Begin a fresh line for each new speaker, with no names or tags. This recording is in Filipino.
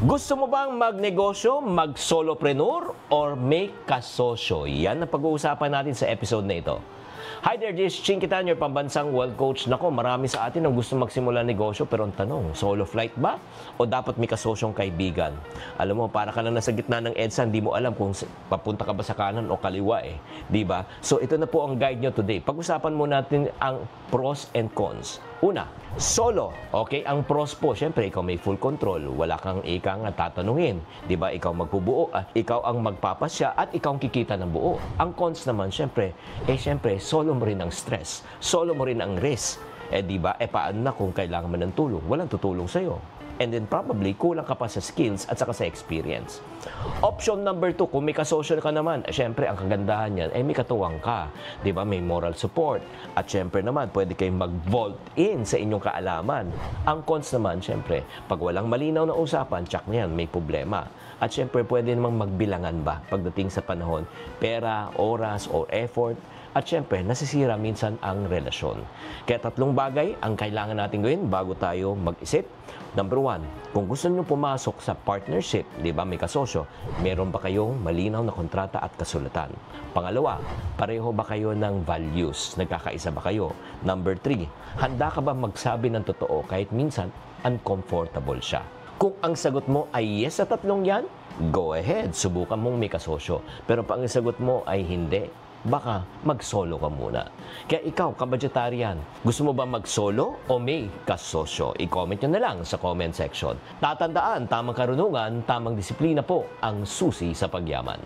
Gusto mo bang magnegosyo, mag-solopreneur, or may kasosyo? Yan ang pag-uusapan natin sa episode na ito. Hi there, this is Chinkitan, your pambansang wealth coach. Nako, marami sa atin ang gusto magsimula negosyo, pero ang tanong, solo flight ba? O dapat may kasosyong kaibigan? Alam mo, para ka lang nasa gitna ng EDSA, hindi mo alam kung papunta ka ba sa kanan o kaliwa eh. Di ba? So ito na po ang guide nyo today. Pag-usapan mo natin ang pros and cons. Una, solo. Okay, ang pros po, syempre, ikaw may full control. Wala kang ikang tatanungin. Di ba? Ikaw magbubuo, ikaw ang magpapasya, at ikaw ang kikita ng buo. Ang cons naman, syempre, solo mo rin ang stress. Solo mo rin ang risk. Di ba? Paano na kung kailangan mo ng tulong? Walang tutulong sa'yo. And then probably, kulang ka pa sa skills at saka sa experience. Option number 2, kung may kasosyo ka naman, syempre, ang kagandahan niyan, may katuwang ka. Di ba? May moral support. At syempre naman, pwede kayong mag-vault in sa inyong kaalaman. Ang cons naman, syempre, pag walang malinaw na usapan, tsak na yan, may problema. At syempre, pwede namang magbilangan ba pagdating sa panahon, pera, oras, or effort. At syempre, nasisira minsan ang relasyon. Kaya tatlong bagay ang kailangan natin gawin bago tayo mag-isip. Number 1, kung gusto nyo pumasok sa partnership, di ba may kasosyo, meron ba kayong malinaw na kontrata at kasulatan? Pangalawa, pareho ba kayo ng values? Nagkakaisa ba kayo? Number 3, handa ka ba magsabi ng totoo kahit minsan uncomfortable siya? Kung ang sagot mo ay yes sa tatlong yan, go ahead, subukan mong may kasosyo. Pero pag ang sagot mo ay hindi, baka mag-solo ka muna. Kaya ikaw, kabadgetarian, gusto mo ba mag-solo o may kasosyo? I-comment nyo na lang sa comment section. Tatandaan, tamang karunungan, tamang disiplina po ang susi sa pagyaman.